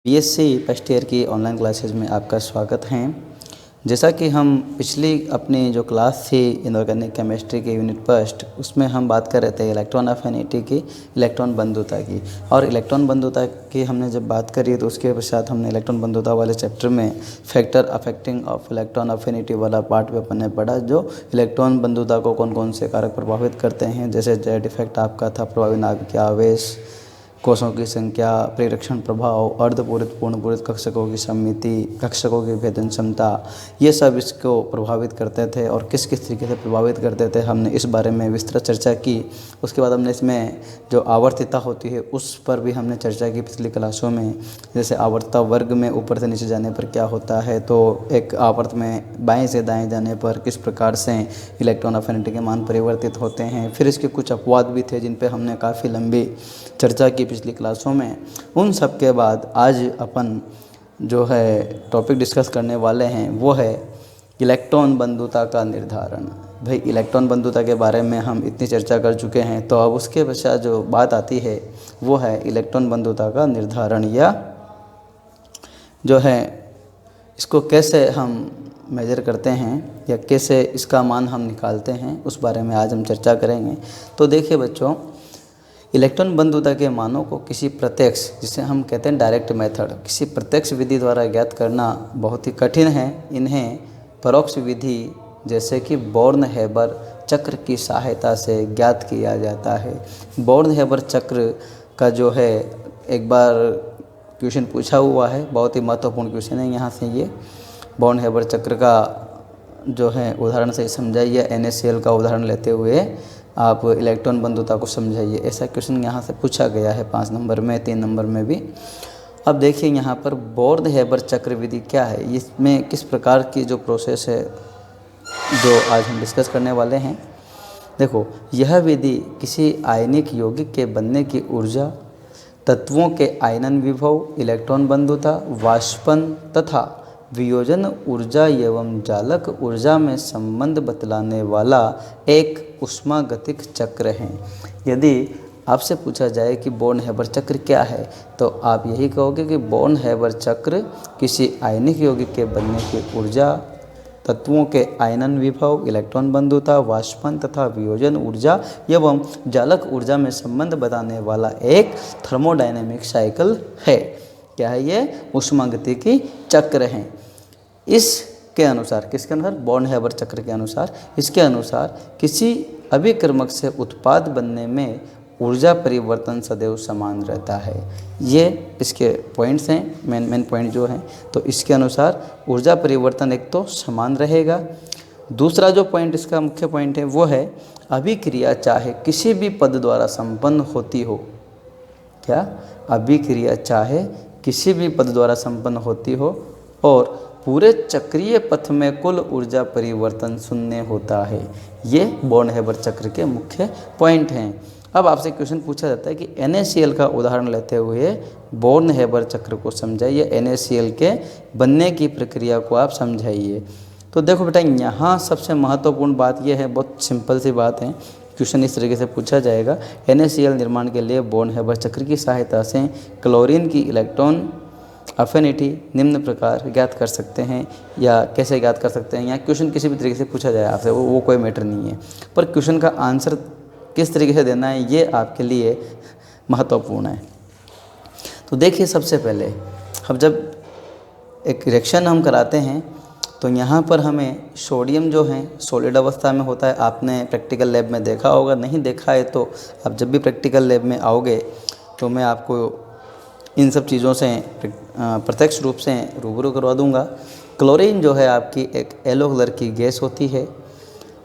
BSc first year की online classes में आपका स्वागत है। जैसा कि हम पिछली अपनी जो क्लास थी इनऑर्गेनिक केमिस्ट्री के यूनिट फर्स्ट, उसमें हम बात कर रहे थे इलेक्ट्रॉन अफिनिटी की, इलेक्ट्रॉन बंधुता की। और इलेक्ट्रॉन बंधुता की हमने जब बात करी तो उसके पश्चात हमने इलेक्ट्रॉन बंधुता वाले चैप्टर में factor affecting of electron affinity वाला पार्ट भी अपन ने पढ़ा, जो इलेक्ट्रॉन बंधुता को कौन कौन से कारक प्रभावित करते हैं। जैसे जेड इफेक्ट आपका था, प्रभावी नाभिकीय आवेश, कोषों की संख्या, प्रेरक्षण प्रभाव, अर्धपूरित पूर्णपूरित कक्षकों की समिति, कक्षकों की भेदन क्षमता, ये सब इसको प्रभावित करते थे। और किस किस तरीके से प्रभावित करते थे हमने इस बारे में विस्तृत चर्चा की। उसके बाद हमने इसमें जो आवर्तिता होती है उस पर भी हमने चर्चा की पिछली क्लासों में। जैसे आवर्तता वर्ग में ऊपर से नीचे जाने पर क्या होता है, तो एक आवर्त में बाएँ से दाएँ जाने पर किस प्रकार से इलेक्ट्रॉन अफिनिटी के मान परिवर्तित होते हैं। फिर इसके कुछ अपवाद भी थे जिन पर हमने काफ़ी लंबी चर्चा की पिछली क्लासों में। उन सब के बाद आज अपन जो है टॉपिक डिस्कस करने वाले हैं वो है इलेक्ट्रॉन बंधुता का निर्धारण। भाई, इलेक्ट्रॉन बंधुता के बारे में हम इतनी चर्चा कर चुके हैं, तो अब उसके पश्चात जो बात आती है वो है इलेक्ट्रॉन बंधुता का निर्धारण, या जो है इसको कैसे हम मेजर करते हैं या कैसे इसका मान हम निकालते हैं, उस बारे में आज हम चर्चा करेंगे। तो देखिए बच्चों, इलेक्ट्रॉन बंधुता के मानों को किसी प्रत्यक्ष, जिसे हम कहते हैं डायरेक्ट मेथड, किसी प्रत्यक्ष विधि द्वारा ज्ञात करना बहुत ही कठिन है। इन्हें परोक्ष विधि जैसे कि बॉर्न-हेबर चक्र की सहायता से ज्ञात किया जाता है। बॉर्न-हेबर चक्र का जो है एक बार क्वेश्चन पूछा हुआ है, बहुत ही महत्वपूर्ण क्वेश्चन है यहाँ से। ये बॉर्न-हेबर चक्र का जो है उदाहरण से समझाइए, NaCl का उदाहरण लेते हुए आप इलेक्ट्रॉन बंधुता को समझाइए। ऐसा क्वेश्चन यहाँ से पूछा गया है 5 नंबर में, 3 नंबर में भी। अब देखिए यहाँ पर बॉर्न-हेबर चक्र विधि क्या है, इसमें किस प्रकार की जो प्रोसेस है जो आज हम डिस्कस करने वाले हैं। देखो, यह विधि किसी आयनिक यौगिक के बनने की ऊर्जा, तत्वों के आयनन विभव, इलेक्ट्रॉन बंधुता, वाष्पन तथा वियोजन ऊर्जा एवं जालक ऊर्जा में संबंध बतलाने वाला एक ऊष्मागतिक चक्र है। यदि आपसे पूछा जाए कि बॉर्न-हेबर चक्र क्या है, तो आप यही कहोगे कि बॉर्न-हेबर चक्र किसी आयनिक यौगिक के बनने की ऊर्जा, तत्वों के आयनन विभव, इलेक्ट्रॉन बंधुता, वाष्पन तथा वियोजन ऊर्जा एवं जालक ऊर्जा में संबंध बताने वाला एक थर्मोडायनेमिक साइकिल है। क्या है ये? ऊष्मागतिकी चक्र है। इसके अनुसार, किसके अनुसार? बॉर्न-हेबर चक्र के अनुसार। इसके अनुसार किसी अभिक्रमक से उत्पाद बनने में ऊर्जा परिवर्तन सदैव समान रहता है। ये इसके पॉइंट्स हैं, मेन पॉइंट जो हैं। तो इसके अनुसार ऊर्जा परिवर्तन एक तो समान रहेगा। दूसरा जो पॉइंट इसका मुख्य पॉइंट है वो है अभिक्रिया चाहे किसी भी पद द्वारा संपन्न होती हो। क्या? अभिक्रिया चाहे किसी भी पद द्वारा संपन्न होती हो और पूरे चक्रीय पथ में कुल ऊर्जा परिवर्तन शून्य होता है। ये बॉर्न-हेबर चक्र के मुख्य पॉइंट हैं। अब आपसे क्वेश्चन पूछा जाता है कि NaCl का उदाहरण लेते हुए बॉर्न-हेबर चक्र को समझाइए, NaCl के बनने की प्रक्रिया को आप समझाइए। तो देखो बेटा, यहाँ सबसे महत्वपूर्ण बात यह है, बहुत सिंपल सी बात है, क्वेश्चन इस तरीके से पूछा जाएगा। NaCl निर्माण के लिए बॉर्न-हेबर चक्र की सहायता से क्लोरीन की इलेक्ट्रॉन अफिनिटी निम्न प्रकार ज्ञात कर सकते हैं, या कैसे ज्ञात कर सकते हैं। या क्वेश्चन किसी भी तरीके से पूछा जाए आपसे, वो कोई मैटर नहीं है, पर क्वेश्चन का आंसर किस तरीके से देना है ये आपके लिए महत्वपूर्ण है। तो देखिए, सबसे पहले हम जब एक रिएक्शन हम कराते हैं तो यहाँ पर हमें सोडियम जो है सॉलिड अवस्था में होता है। आपने प्रैक्टिकल लैब में देखा होगा, नहीं देखा है तो आप जब भी प्रैक्टिकल लैब में आओगे तो मैं आपको इन सब चीज़ों से प्रत्यक्ष रूप से रूबरू करवा दूंगा। क्लोरीन जो है आपकी एक येलो कलर की गैस होती है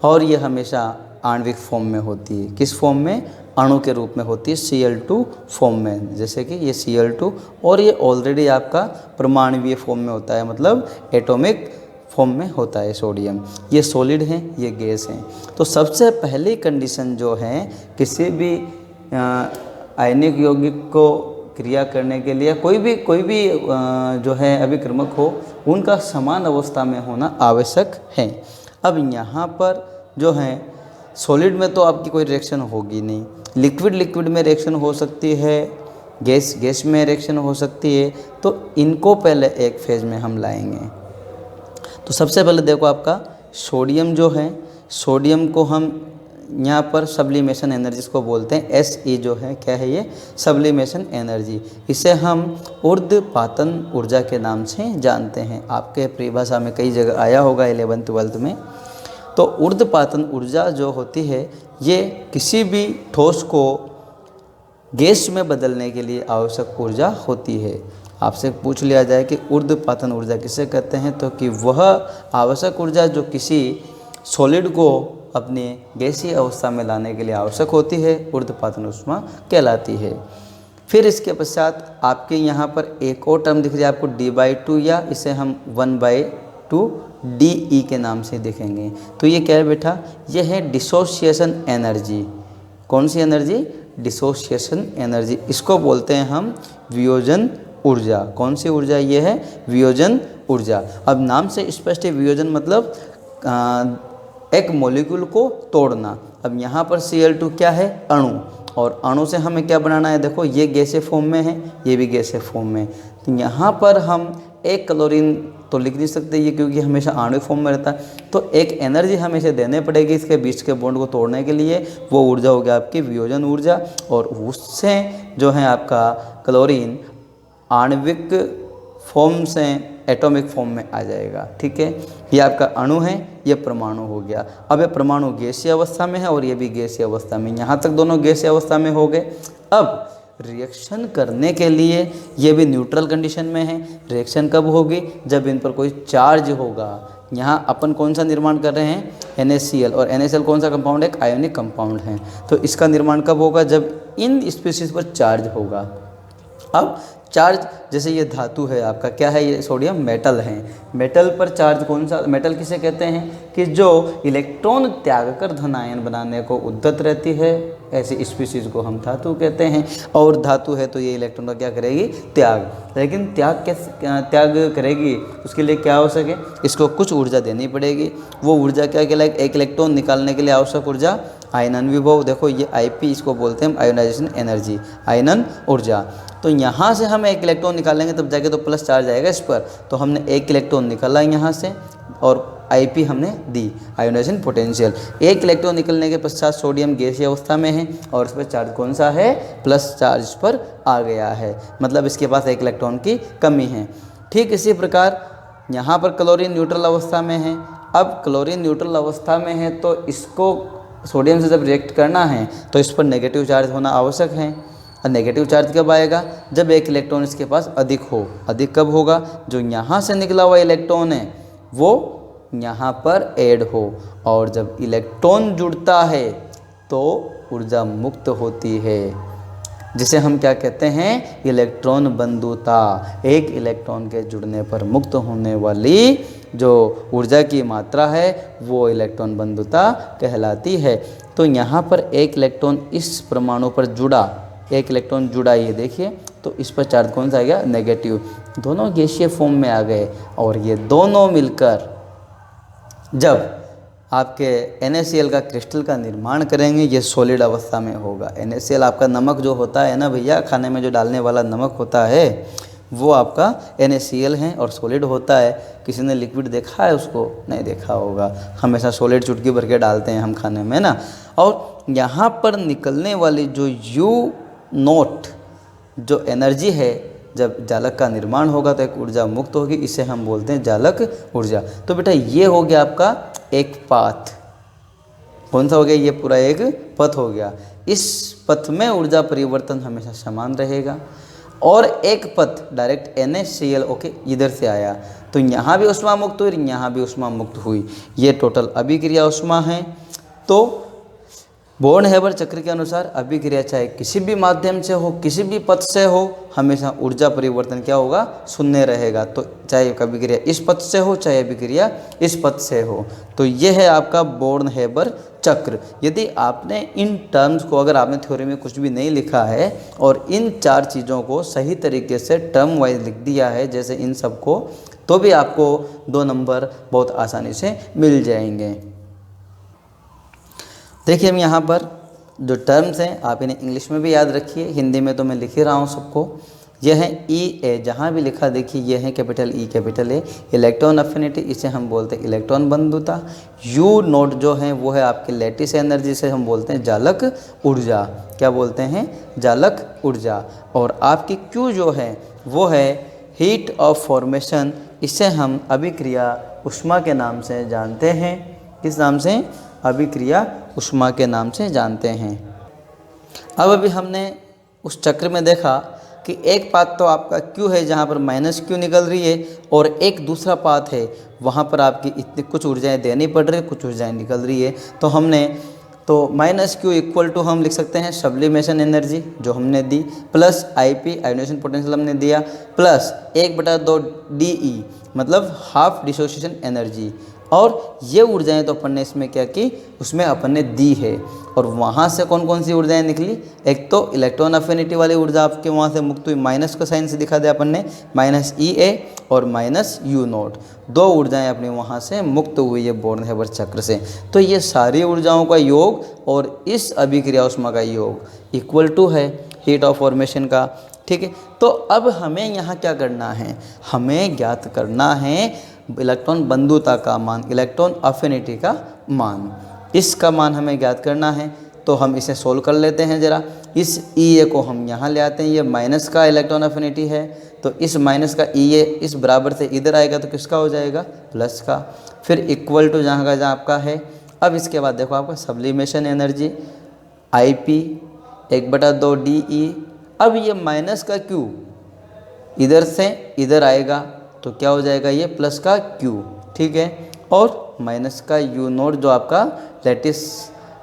और ये हमेशा आणविक फॉर्म में होती है। किस फॉर्म में? अणु के रूप में होती है, Cl2 फॉर्म में। जैसे कि ये Cl2, और ये ऑलरेडी आपका परमाणुवीय फॉर्म में होता है, मतलब एटॉमिक फॉर्म में होता है सोडियम। ये सॉलिड हैं, ये गैस हैं। तो सबसे पहली कंडीशन जो है किसी भी आयनिक यौगिक को क्रिया करने के लिए, कोई भी जो है अभिक्रमक हो, उनका समान अवस्था में होना आवश्यक है। अब यहाँ पर जो है सॉलिड में तो आपकी कोई रिएक्शन होगी नहीं, लिक्विड में रिएक्शन हो सकती है, गैस में रिएक्शन हो सकती है, तो इनको पहले एक फेज में हम लाएंगे। तो सबसे पहले देखो आपका सोडियम जो है, सोडियम को हम यहाँ पर सब्लिमेशन एनर्जी को बोलते हैं। Se जो है क्या है, ये सब्लिमेशन एनर्जी। इसे हम ऊर्ध्वपातन ऊर्जा के नाम से जानते हैं। आपके परिभाषा में कई जगह आया होगा 11th-12th में। तो ऊर्ध्वपातन ऊर्जा जो होती है, ये किसी भी ठोस को गैस में बदलने के लिए आवश्यक ऊर्जा होती है। आपसे पूछ लिया जाए कि ऊर्ध्वपातन ऊर्जा किसे कहते हैं, तो कि वह आवश्यक ऊर्जा जो किसी सॉलिड को अपनी गैसीय अवस्था में लाने के लिए आवश्यक होती है, ऊर्ध्वपातन ऊष्मा कहलाती है। फिर इसके पश्चात आपके यहाँ पर एक और टर्म दिख रही है आपको D/2, या इसे हम 1/2 DE के नाम से देखेंगे। तो ये क्या है बेटा, ये है डिसोसिएशन एनर्जी। कौन सी एनर्जी? Dissociation energy. इसको बोलते हैं हम वियोजन ऊर्जा। कौन सी ऊर्जा ये है? वियोजन ऊर्जा। अब नाम से स्पष्ट है, वियोजन मतलब एक मॉलिक्यूल को तोड़ना। अब यहाँ पर Cl2 क्या है? अणु। और अणु से हमें क्या बनाना है? देखो ये गैसीय फॉर्म में है, ये भी गैसीय फॉर्म में। तो यहाँ पर हम एक क्लोरीन तो लिख नहीं सकते ये, क्योंकि हमेशा आणविक फॉर्म में रहता है। तो एक एनर्जी हमें इसे देने पड़ेगी इसके बीच के बॉन्ड को तोड़ने के लिए। वो ऊर्जा हो गया आपकी वियोजन ऊर्जा। और उससे जो है आपका क्लोरीन आणविक फॉर्म से एटॉमिक फॉर्म में आ जाएगा। ठीक है, ये आपका अणु है, ये परमाणु हो गया। अब ये परमाणु गैसीय अवस्था में है और ये भी गैसीय अवस्था में। यहाँ तक दोनों गैसीय अवस्था में हो गए। अब रिएक्शन करने के लिए ये भी न्यूट्रल कंडीशन में है। रिएक्शन कब होगी? जब इन पर कोई चार्ज होगा। यहाँ अपन कौन सा निर्माण कर रहे हैं? NaCl। और NaCl कौन सा कंपाउंड है? एक आयोनिक कंपाउंड है। तो इसका निर्माण कब होगा? जब इन स्पीशीज पर चार्ज होगा। अब चार्ज, जैसे ये धातु है आपका, क्या है ये? सोडियम मेटल है। मेटल पर चार्ज कौन सा? मेटल किसे कहते हैं? कि जो इलेक्ट्रॉन त्याग कर धन आयन बनाने को उद्यत रहती है, ऐसी स्पीशीज को हम धातु कहते हैं। और धातु है तो ये इलेक्ट्रॉन का क्या करेगी? त्याग। लेकिन त्याग कैसे त्याग करेगी? उसके लिए क्या हो सके? इसको कुछ ऊर्जा देनी पड़ेगी। वो ऊर्जा क्या कहलाएगी? एक इलेक्ट्रॉन निकालने के लिए आवश्यक ऊर्जा आयनन विभव। देखो ये IP, इसको बोलते हैं हम आयोनाइजेशन एनर्जी, आयनन ऊर्जा। तो यहाँ से हम एक इलेक्ट्रॉन निकालेंगे तब जाके तो प्लस चार्ज आएगा इस पर। तो हमने एक इलेक्ट्रॉन निकाला यहाँ से और IP हमने दी, आयोनाइजेशन पोटेंशियल। एक इलेक्ट्रॉन निकलने के पश्चात सोडियम गैसीय अवस्था में है और इस पर चार्ज कौन सा है? प्लस चार्ज इस पर आ गया है, मतलब इसके पास एक इलेक्ट्रॉन की कमी है। ठीक इसी प्रकार यहाँ पर क्लोरीन न्यूट्रल अवस्था में है। अब क्लोरीन न्यूट्रल अवस्था में है तो इसको सोडियम से जब रिएक्ट करना है तो इस पर नेगेटिव चार्ज होना आवश्यक है। और नेगेटिव चार्ज कब आएगा? जब एक इलेक्ट्रॉन इसके पास अधिक हो। अधिक कब होगा? जो यहाँ से निकला हुआ इलेक्ट्रॉन है वो यहाँ पर ऐड हो। और जब इलेक्ट्रॉन जुड़ता है तो ऊर्जा मुक्त होती है, जिसे हम क्या कहते हैं? इलेक्ट्रॉन बंधुता। एक इलेक्ट्रॉन के जुड़ने पर मुक्त होने वाली जो ऊर्जा की मात्रा है वो इलेक्ट्रॉन बंधुता कहलाती है। तो यहाँ पर एक इलेक्ट्रॉन इस परमाणु पर जुड़ा, एक इलेक्ट्रॉन जुड़ा, ये देखिए, तो इस पर चार्ज कौन सा आ गया? नेगेटिव। दोनों गैसीय फॉर्म में आ गए और ये दोनों मिलकर जब आपके NaCl का क्रिस्टल का निर्माण करेंगे, ये सॉलिड अवस्था में होगा। NaCl आपका नमक जो होता है ना भैया, खाने में जो डालने वाला नमक होता है वो आपका NaCl है और सॉलिड होता है। किसी ने लिक्विड देखा है उसको? नहीं देखा होगा। हमेशा सॉलिड चुटकी भर के डालते हैं हम खाने में ना। और यहाँ पर निकलने वाली जो U0 जो एनर्जी है, जब जालक का निर्माण होगा तो एक ऊर्जा मुक्त होगी, इसे हम बोलते हैं जालक ऊर्जा। तो बेटा ये हो गया आपका एक पाथ। कौन सा हो गया? ये पूरा एक पथ हो गया। इस पथ में ऊर्जा परिवर्तन हमेशा समान रहेगा। और एक पथ डायरेक्ट NaCl ओके इधर से आया तो यहाँ भी ऊष्मा मुक्त हुई, यहाँ भी ऊष्मा मुक्त हुई। ये टोटल अभिक्रिया ऊष्मा है। तो बोर्न हेबर चक्र के अनुसार अभिक्रिया चाहे किसी भी माध्यम से हो, किसी भी पथ से हो, हमेशा ऊर्जा परिवर्तन क्या होगा? शून्य रहेगा। तो चाहे अभिक्रिया इस पथ से हो, चाहे अभिक्रिया इस पथ से हो। तो ये है आपका बोर्न हेबर चक्र। यदि आपने इन टर्म्स को, अगर आपने थ्योरी में कुछ भी नहीं लिखा है और इन चार चीज़ों को सही तरीके से टर्म वाइज लिख दिया है, जैसे इन सब को, तो भी आपको 2 नंबर बहुत आसानी से मिल जाएंगे। देखिए हम यहाँ पर जो टर्म्स हैं आप इन्हें इंग्लिश में भी याद रखिए, हिंदी में तो मैं लिख ही रहा हूँ सबको। यह है ई ए, जहाँ भी लिखा देखिए यह है capital E capital A. Electron affinity, इसे हम बोलते हैं इलेक्ट्रॉन बंधुता। यू नोट जो है वो है आपकी लैटिस एनर्जी, से हम बोलते हैं जालक ऊर्जा। क्या बोलते हैं? जालक ऊर्जा। और आपकी क्यू जो है वो है हीट ऑफ फॉर्मेशन, इसे हम अभिक्रिया ऊष्मा के नाम से जानते हैं। किस नाम से? अभिक्रिया ऊष्मा के नाम से जानते हैं। अब अभी हमने उस चक्र में देखा कि एक पाथ तो आपका क्यू है जहाँ पर माइनस क्यू निकल रही है, और एक दूसरा पाथ है वहाँ पर आपकी इतनी कुछ ऊर्जाएं देनी पड़ रही है, कुछ ऊर्जाएं निकल रही है। तो हमने तो माइनस क्यू इक्वल टू हम लिख सकते हैं सब्लिमेशन एनर्जी जो हमने दी, प्लस आईपी आयोनाइजेशन पोटेंशियल हमने दिया, प्लस 1/2 DE मतलब हाफ डिसोसिएशन एनर्जी। और ये ऊर्जाएं तो अपन ने इसमें क्या की, उसमें अपन ने दी है। और वहाँ से कौन कौन सी ऊर्जाएं निकली? एक तो इलेक्ट्रॉन अफिनिटी वाली ऊर्जा आपके वहाँ से मुक्त हुई, माइनस को साइन से दिखा दिया अपन ने, -EA और -U0, दो ऊर्जाएं अपनी वहाँ से मुक्त हुई है बोर्न-हेबर चक्र से। तो ये सारी ऊर्जाओं का योग और इस अभिक्रिया ऊष्मा का योग इक्वल टू है हीट ऑफ फॉर्मेशन का। ठीक है, तो अब हमें यहाँ क्या करना है? हमें ज्ञात करना है इलेक्ट्रॉन बंधुता का मान, इलेक्ट्रॉन अफिनिटी का मान। इसका मान हमें ज्ञात करना है, तो हम इसे सोल्व कर लेते हैं ज़रा। इस EA को हम यहाँ ले आते हैं, ये माइनस का इलेक्ट्रॉन अफिनिटी है, तो इस माइनस का EA इस बराबर से इधर आएगा तो किसका हो जाएगा? प्लस का। फिर इक्वल टू जहाँ का जहाँ आपका है। अब इसके बाद देखो आपका सब्लिमेशन एनर्जी IP 1/2 DE। अब ये माइनस का Q इधर से इधर आएगा तो क्या हो जाएगा? ये प्लस का Q। ठीक है, और माइनस का U0 जो आपका लैटिस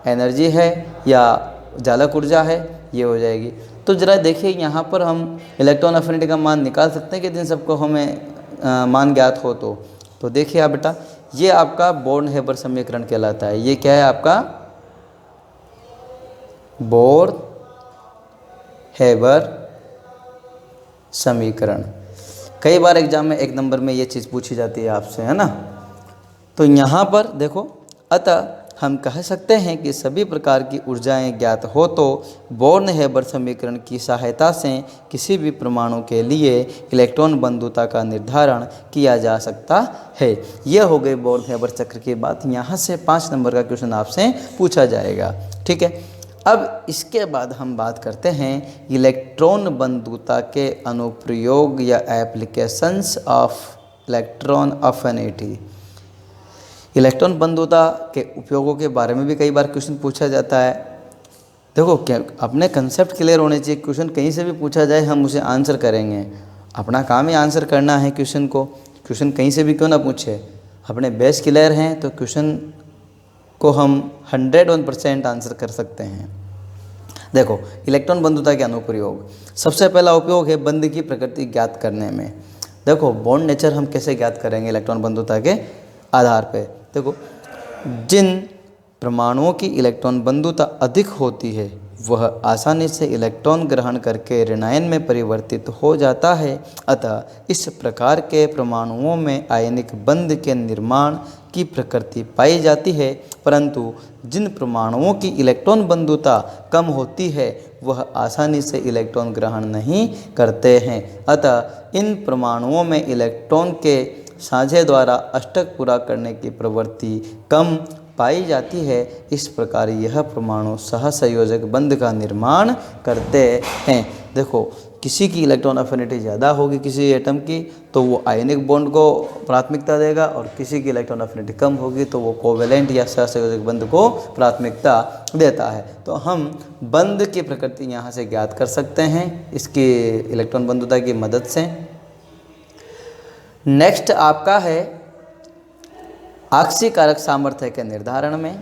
एनर्जी है या जालक ऊर्जा है, ये हो जाएगी। तो ज़रा देखिए यहाँ पर हम इलेक्ट्रॉन अफिनिटी का मान निकाल सकते हैं कि जिन सबको हमें मान ज्ञात हो। तो देखिए आप बेटा, ये आपका बोर्न-हेबर समीकरण कहलाता है। ये क्या है आपका? बोर्न-हेबर समीकरण। कई बार एग्जाम में 1 नंबर में ये चीज़ पूछी जाती है आपसे, है ना। तो यहाँ पर देखो, अतः हम कह सकते हैं कि सभी प्रकार की ऊर्जाएं ज्ञात हो तो बोर्न-हेबर समीकरण की सहायता से किसी भी परमाणु के लिए इलेक्ट्रॉन बंधुता का निर्धारण किया जा सकता है। यह हो गई बोर्न-हेबर चक्र की बात। यहाँ से 5 नंबर का क्वेश्चन आपसे पूछा जाएगा। ठीक है, अब इसके बाद हम बात करते हैं इलेक्ट्रॉन बंधुता के अनुप्रयोग या applications of electron affinity. Electron बंधुता के उपयोगों के बारे में भी कई बार क्वेश्चन पूछा जाता है। देखो, क्या अपने कंसेप्ट क्लियर होने चाहिए। क्वेश्चन कहीं से भी पूछा जाए हम उसे आंसर करेंगे। अपना काम ही आंसर करना है क्वेश्चन को। क्वेश्चन कहीं से भी क्यों ना पूछे, अपने बेस क्लियर हैं तो क्वेश्चन को हम 101% आंसर कर सकते हैं। देखो, इलेक्ट्रॉन बंधुता के अनुप्रयोग। सबसे पहला उपयोग है बंध की प्रकृति ज्ञात करने में। देखो, बॉन्ड नेचर हम कैसे ज्ञात करेंगे इलेक्ट्रॉन बंधुता के आधार पे। देखो, जिन परमाणुओं की इलेक्ट्रॉन बंधुता अधिक होती है वह आसानी से इलेक्ट्रॉन ग्रहण करके ऋणायन में परिवर्तित हो जाता है। अतः इस प्रकार के परमाणुओं में आयनिक बंध के निर्माण की प्रकृति पाई जाती है, परंतु जिन परमाणुओं की इलेक्ट्रॉन बंधुता कम होती है वह आसानी से इलेक्ट्रॉन ग्रहण नहीं करते हैं। अतः इन परमाणुओं में इलेक्ट्रॉन के साझे द्वारा अष्टक पूरा करने की प्रवृत्ति कम पाई जाती है। इस प्रकार यह परमाणु सहसंयोजक बंध का निर्माण करते हैं। देखो, किसी की इलेक्ट्रॉन अफिनिटी ज़्यादा होगी किसी एटम की तो वो आयनिक बॉन्ड को प्राथमिकता देगा, और किसी की इलेक्ट्रॉन अफिनिटी कम होगी तो वो कोवेलेंट या सहसंयोजक बंध को प्राथमिकता देता है। तो हम बंध की प्रकृति यहाँ से ज्ञात कर सकते हैं इसकी इलेक्ट्रॉन बंधुता की मदद से। नेक्स्ट आपका है आक्सीकारक सामर्थ्य के निर्धारण में।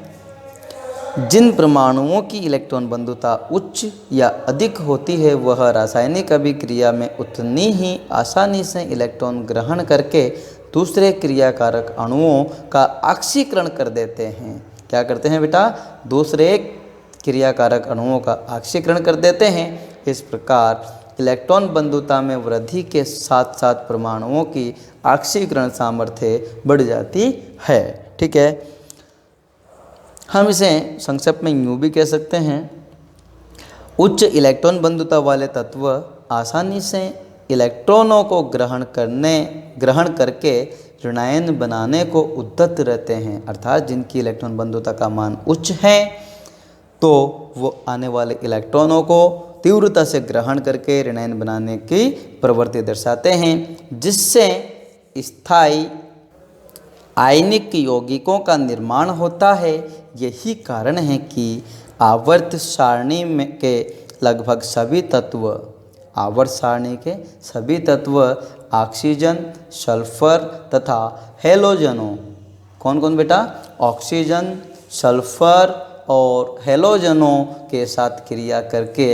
जिन परमाणुओं की इलेक्ट्रॉन बंधुता उच्च या अधिक होती है वह रासायनिक अभिक्रिया में उतनी ही आसानी से इलेक्ट्रॉन ग्रहण करके दूसरे क्रियाकारक अणुओं का आक्सीकरण कर देते हैं। क्या करते हैं बेटा? दूसरे क्रियाकारक अणुओं का आक्सीकरण कर देते हैं। इस प्रकार इलेक्ट्रॉन बंधुता में वृद्धि के साथ साथ परमाणुओं की आक्सीकरण सामर्थ्य बढ़ जाती है। ठीक है, हम इसे संक्षेप में यूँ भी कह सकते हैं उच्च इलेक्ट्रॉन बंधुता वाले तत्व आसानी से इलेक्ट्रॉनों को ग्रहण करके ऋणायन बनाने को उद्यत रहते हैं। अर्थात जिनकी इलेक्ट्रॉन बंधुता का मान उच्च है तो वो आने वाले इलेक्ट्रॉनों को तीव्रता से ग्रहण करके ऋणायन बनाने की प्रवृत्ति दर्शाते हैं, जिससे स्थायी आयनिक यौगिकों का निर्माण होता है। यही कारण है कि आवर्त सारणी में के लगभग सभी तत्व ऑक्सीजन, सल्फर तथा हेलोजनों, कौन कौन बेटा, ऑक्सीजन, सल्फर और हेलोजनों के साथ क्रिया करके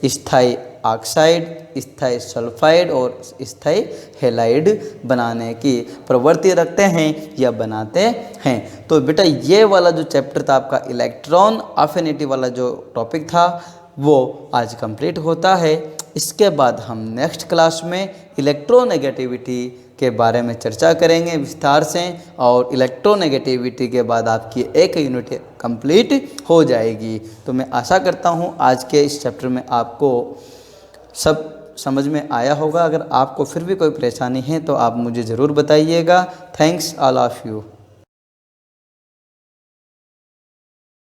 स्थायी ऑक्साइड, स्थायी सल्फाइड और स्थायी हैलाइड बनाने की प्रवृत्ति रखते हैं या बनाते हैं। तो बेटा ये वाला जो चैप्टर था आपका इलेक्ट्रॉन अफिनिटी वाला जो टॉपिक था वो आज कंप्लीट होता है। इसके बाद हम नेक्स्ट क्लास में इलेक्ट्रोनेगेटिविटी के बारे में चर्चा करेंगे विस्तार से, और इलेक्ट्रोनेगेटिविटी के बाद आपकी एक यूनिट कंप्लीट हो जाएगी। तो मैं आशा करता हूँ आज के इस चैप्टर में आपको सब समझ में आया होगा। अगर आपको फिर भी कोई परेशानी है तो आप मुझे ज़रूर बताइएगा। Thanks all of you.